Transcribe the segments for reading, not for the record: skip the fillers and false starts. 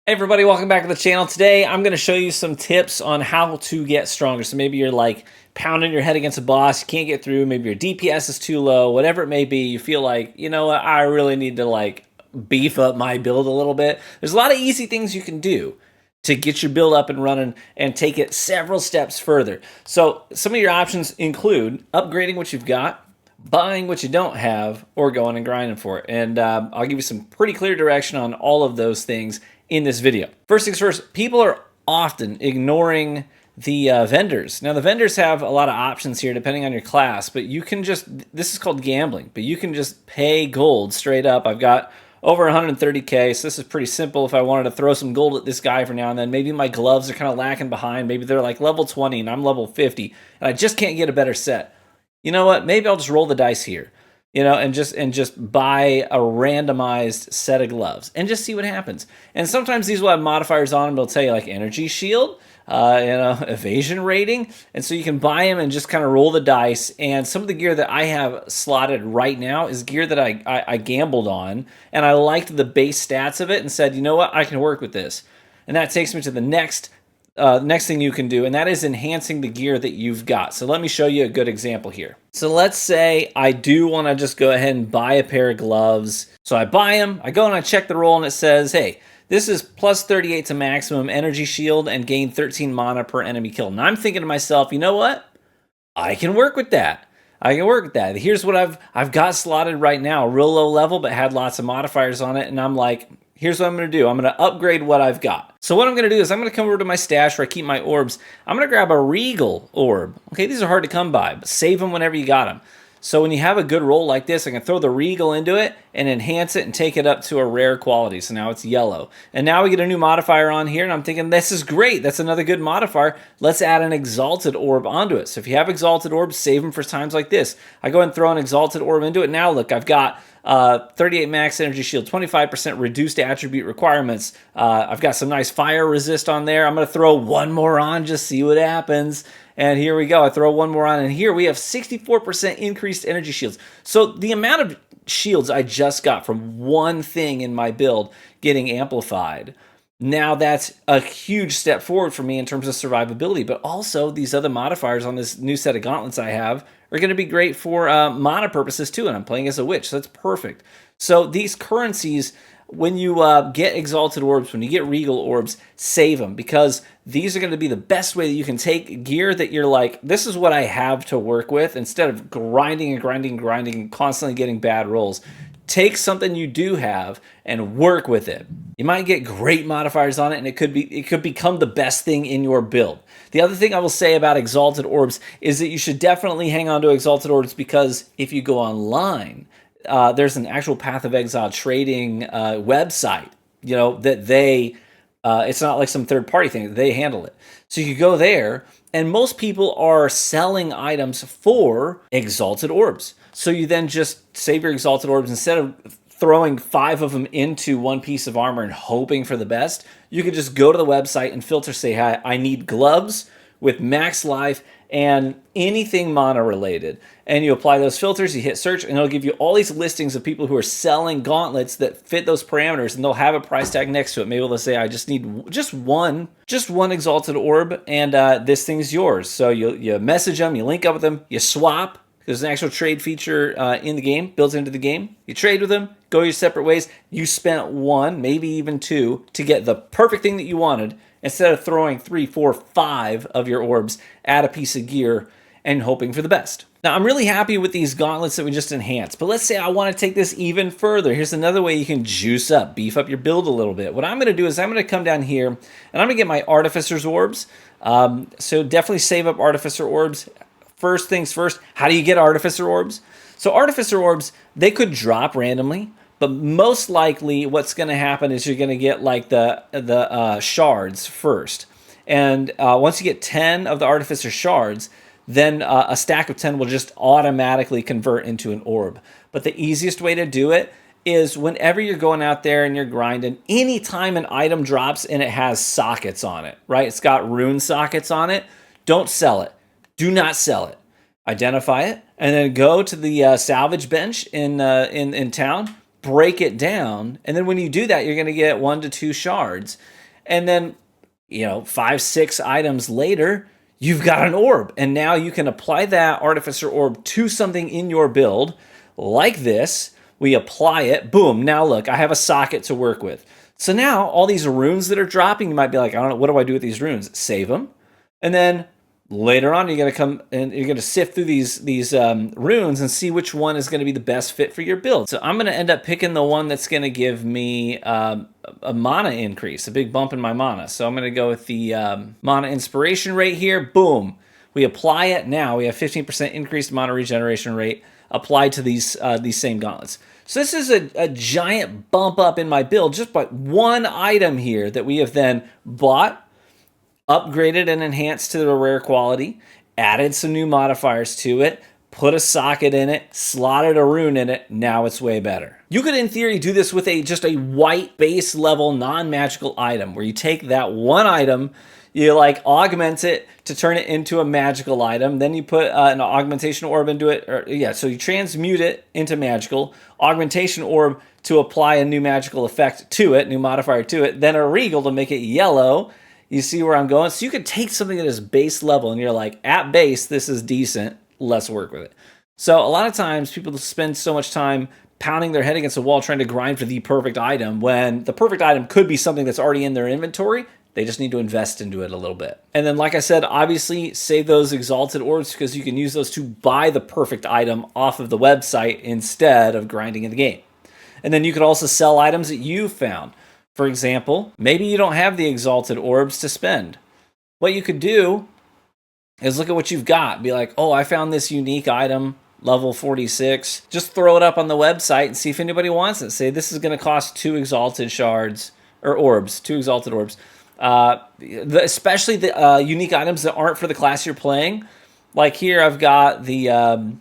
Hey everybody, welcome back to the channel. Today I'm going to show you some tips on how to get stronger. So maybe you're like pounding your head against a boss, you can't get through, maybe your DPS is too low, whatever it may be, you feel like, you know what, I really need to like beef up my build a little bit. There's a lot of easy things you can do to get your build up and running and take it several steps further. So some of your options include upgrading what you've got, buying what you don't have, or going and grinding for it. And I'll give you some pretty clear direction on all of those things in this video. First things first, people are often ignoring the vendors. Now the vendors have a lot of options here depending on your class, but you can just, this is called gambling, but you can just pay gold straight up. I've got over 130k, so this is pretty simple. If I wanted to throw some gold at this guy for now and then, maybe my gloves are kind of lacking behind, maybe they're like level 20 and I'm level 50 and I just can't get a better set. You know what, maybe I'll just roll the dice here, you know, and just buy a randomized set of gloves and just see what happens. And sometimes these will have modifiers on them. They'll tell you like energy shield, evasion rating. And so you can buy them and just kind of roll the dice. And some of the gear that I have slotted right now is gear that I gambled on. And I liked the base stats of it and said, you know what, I can work with this. And that takes me to the next thing you can do, and that is enhancing the gear that you've got. So let me show you a good example here. So let's say I do want to just go ahead and buy a pair of gloves. So I buy them, I go and I check the roll and it says, hey, this is plus 38 to maximum energy shield and gain 13 mana per enemy kill. And I'm thinking to myself, you know what? I can work with that. I can work with that. Here's what I've got slotted right now, real low level, but had lots of modifiers on it. And I'm like, here's what I'm going to do. I'm going to upgrade what I've got. So what I'm going to do is I'm going to come over to my stash where I keep my orbs. I'm going to grab a Regal orb. Okay, these are hard to come by, but save them whenever you got them. So when you have a good roll like this, I can throw the Regal into it and enhance it and take it up to a rare quality. So now it's yellow. And now we get a new modifier on here, and I'm thinking, this is great. That's another good modifier. Let's add an Exalted Orb onto it. So if you have Exalted Orbs, save them for times like this. I go and throw an Exalted Orb into it. Now look, I've got 38 max energy shield, 25% reduced attribute requirements. I've got some nice fire resist on there. I'm going to throw one more on, just see what happens. And here we go. I throw one more on, and here we have 64% increased energy shields. So the amount of shields I just got from one thing in my build getting amplified, now that's a huge step forward for me in terms of survivability. But also these other modifiers on this new set of gauntlets I have are going to be great for mana purposes too, and I'm playing as a witch, so that's perfect. So these currencies, when you get Exalted Orbs, when you get Regal Orbs, save them, because these are going to be the best way that you can take gear that you're like, this is what I have to work with, instead of grinding and grinding and grinding and constantly getting bad rolls. Take something you do have and work with it. You might get great modifiers on it, and it could become the best thing in your build. The other thing I will say about Exalted Orbs is that you should definitely hang on to Exalted Orbs, because if you go online, there's an actual Path of Exile trading website, you know, that they, it's not like some third party thing, they handle it. So you go there, and most people are selling items for Exalted Orbs. So you then just save your Exalted Orbs. Instead of throwing 5 of them into one piece of armor and hoping for the best, you could just go to the website and filter, say, hi, I need gloves with max life and anything mana related. And you apply those filters, you hit search, and it'll give you all these listings of people who are selling gauntlets that fit those parameters, and they'll have a price tag next to it. Maybe they'll say, I just need just one Exalted Orb, and this thing's yours. So you message them, you link up with them, you swap. There's an actual trade feature in the game, built into the game. You trade with them, go your separate ways. You spent 1, maybe even 2, to get the perfect thing that you wanted, instead of throwing 3, 4, 5 of your orbs at a piece of gear and hoping for the best. Now, I'm really happy with these gauntlets that we just enhanced, but let's say I want to take this even further. Here's another way you can juice up, beef up your build a little bit. What I'm going to do is I'm going to come down here, and I'm going to get my Artificer's Orbs. So definitely save up Artificer Orbs. First things first, how do you get Artificer Orbs? So Artificer Orbs, they could drop randomly, but most likely what's going to happen is you're going to get like the shards first. And once you get 10 of the Artificer shards, then a stack of 10 will just automatically convert into an orb. But the easiest way to do it is whenever you're going out there and you're grinding, anytime an item drops and it has sockets on it, right? It's got rune sockets on it, don't sell it. Do not sell it. Identify it, and then go to the salvage bench in town. break it down. And then when you do that, you're going to get 1 to 2 shards. And then, 5, 6 items later, you've got an orb. And now you can apply that Artificer orb to something in your build like this. We apply it, boom. Now look, I have a socket to work with. So now all these runes that are dropping, you might be like, I don't know, what do I do with these runes? Save them. And then later on, you're going to come and you're going to sift through these runes and see which one is going to be the best fit for your build. So I'm going to end up picking the one that's going to give me a mana increase, a big bump in my mana. So I'm going to go with the mana inspiration rate here. Boom. We apply it. Now we have 15% increased mana regeneration rate applied to these same gauntlets. So this is a giant bump up in my build just by one item here that we have then bought, upgraded and enhanced to the rare quality, added some new modifiers to it, put a socket in it, slotted a rune in it. Now it's way better. You could, in theory, do this with just a white base level non-magical item where you take that one item, you augment it to turn it into a magical item. Then you put an augmentation orb into it. So you transmute it into magical. Augmentation orb to apply a new magical effect to it, new modifier to it. Then a regal to make it yellow. You see where I'm going? So you could take something that is base level and you're like, at base, this is decent. Let's work with it. So a lot of times people spend so much time pounding their head against a wall trying to grind for the perfect item when the perfect item could be something that's already in their inventory. They just need to invest into it a little bit. And then, like I said, obviously save those exalted orbs because you can use those to buy the perfect item off of the website instead of grinding in the game. And then you could also sell items that you found. For example, maybe you don't have the exalted orbs to spend. What you could do is look at what you've got. Be like, oh, I found this unique item, level 46. Just throw it up on the website and see if anybody wants it. Say this is going to cost 2 exalted shards or orbs, 2 exalted orbs. Especially the unique items that aren't for the class you're playing. Like here, I've got the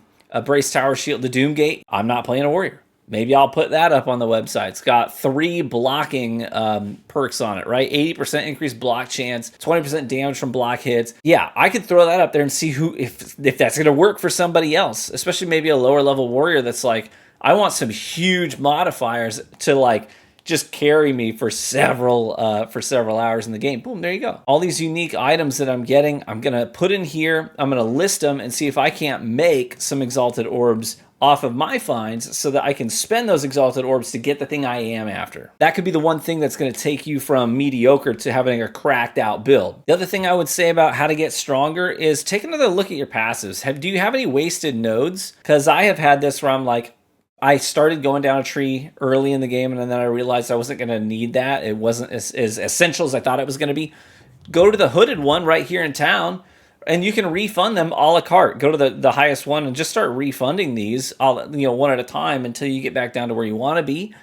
Brace Tower Shield, the Doomgate. I'm not playing a warrior. Maybe I'll put that up on the website. It's got 3 blocking perks on it, right? 80% increased block chance, 20% damage from block hits. Yeah, I could throw that up there and see if that's going to work for somebody else, especially maybe a lower level warrior that's like, I want some huge modifiers to just carry me for several hours in the game. Boom, there you go. All these unique items that I'm getting, I'm going to put in here. I'm going to list them and see if I can't make some exalted orbs off of my finds so that I can spend those exalted orbs to get the thing I am after. That could be the one thing that's going to take you from mediocre to having a cracked out build. The other thing I would say about how to get stronger is take another look at your passives. Do you have any wasted nodes? Because I have had this where I'm like, I started going down a tree early in the game, and then I realized I wasn't going to need that. It wasn't as essential as I thought it was going to be. Go to the hooded one right here in town, and you can refund them a la carte. Go to the highest one and just start refunding these, one at a time until you get back down to where you want to be,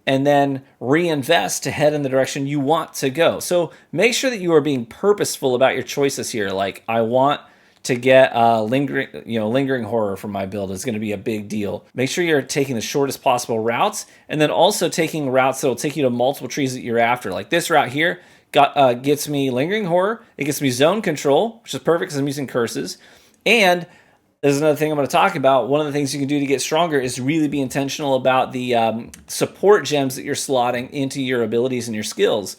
and then reinvest to head in the direction you want to go. So make sure that you are being purposeful about your choices here. Like, I want to get lingering horror from my build is going to be a big deal. Make sure you're taking the shortest possible routes, and then also taking routes that will take you to multiple trees that you're after. Like this route here gets me lingering horror. It gets me zone control, which is perfect because I'm using curses. And there's another thing I'm going to talk about. One of the things you can do to get stronger is really be intentional about the support gems that you're slotting into your abilities and your skills.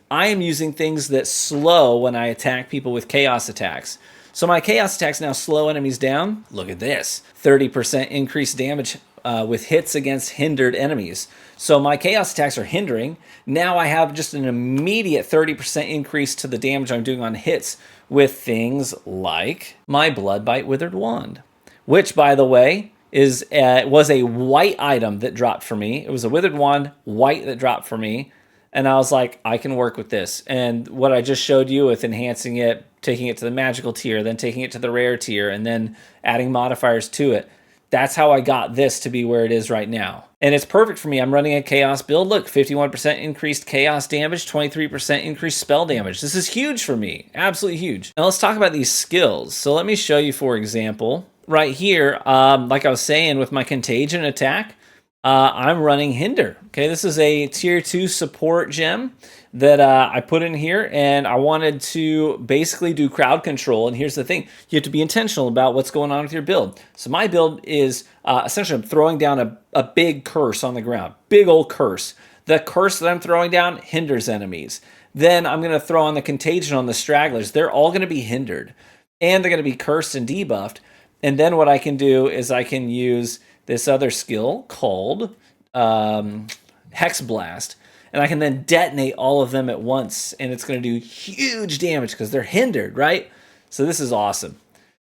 I am using things that slow when I attack people with chaos attacks. So my chaos attacks now slow enemies down. Look at this. 30% increased damage with hits against hindered enemies. So my chaos attacks are hindering. Now I have just an immediate 30% increase to the damage I'm doing on hits with things like my Bloodbite Withered Wand, which, by the way, was a white item that dropped for me. It was a Withered Wand, white, that dropped for me. And I was like, I can work with this. And what I just showed you with enhancing it, taking it to the magical tier, then taking it to the rare tier, and then adding modifiers to it, that's how I got this to be where it is right now. And it's perfect for me. I'm running a chaos build. Look, 51% increased chaos damage, 23% increased spell damage. This is huge for me. Absolutely huge. Now let's talk about these skills. So let me show you, for example, right here, like I was saying with my contagion attack, I'm running Hinder. Okay, this is a tier 2 support gem that I put in here, and I wanted to basically do crowd control. And here's the thing, you have to be intentional about what's going on with your build. So my build is essentially I'm throwing down a big curse on the ground, big old curse. The curse that I'm throwing down hinders enemies. Then I'm going to throw on the contagion on the stragglers. They're all going to be hindered, and they're going to be cursed and debuffed. And then what I can do is I can use this other skill called Hex Blast, and I can then detonate all of them at once, and it's going to do huge damage because they're hindered, right? So this is awesome.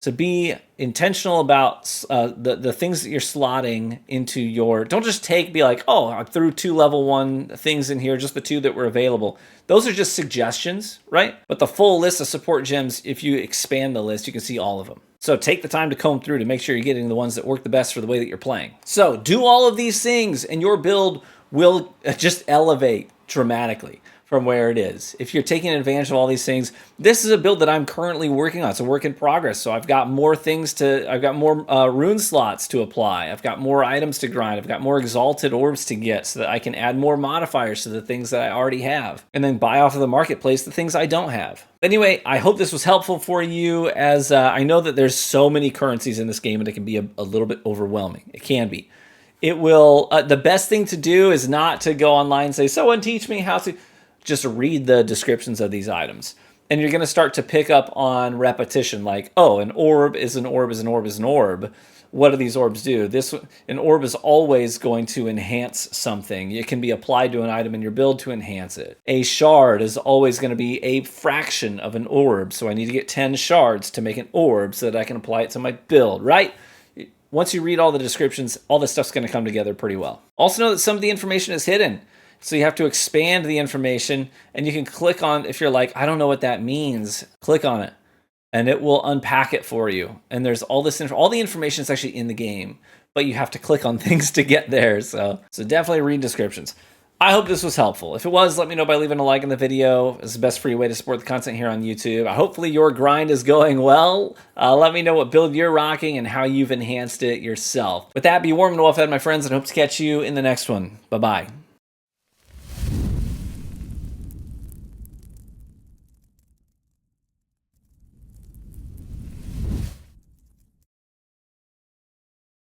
So be intentional about the things that you're slotting into your... Don't just be like, oh, I threw 2 level 1 things in here, just the 2 that were available. Those are just suggestions, right? But the full list of support gems, if you expand the list, you can see all of them. So take the time to comb through to make sure you're getting the ones that work the best for the way that you're playing. So do all of these things, and your build will just elevate dramatically from where it is. If you're taking advantage of all these things, this is a build that I'm currently working on. It's a work in progress. So I've got more things I've got more rune slots to apply. I've got more items to grind. I've got more exalted orbs to get so that I can add more modifiers to the things that I already have. And then buy off of the marketplace the things I don't have. Anyway, I hope this was helpful for you, as I know that there's so many currencies in this game and it can be a little bit overwhelming. It can be. It will, the best thing to do is not to go online and say, someone teach me how to... Just read the descriptions of these items. And you're going to start to pick up on repetition, like, oh, an orb is an orb is an orb is an orb. What do these orbs do? An orb is always going to enhance something. It can be applied to an item in your build to enhance it. A shard is always going to be a fraction of an orb, so I need to get 10 shards to make an orb so that I can apply it to my build, right? Once you read all the descriptions, all this stuff's going to come together pretty well. Also know that some of the information is hidden. So you have to expand the information, and you can click on, if you're like, I don't know what that means, click on it, and it will unpack it for you. And there's all this all the information is actually in the game, but you have to click on things to get there. So definitely read descriptions. I hope this was helpful. If it was, let me know by leaving a like on the video. It's the best free way to support the content here on YouTube. Hopefully your grind is going well. Let me know what build you're rocking and how you've enhanced it yourself. With that, be warm and well fed, my friends, and hope to catch you in the next one. Bye-bye.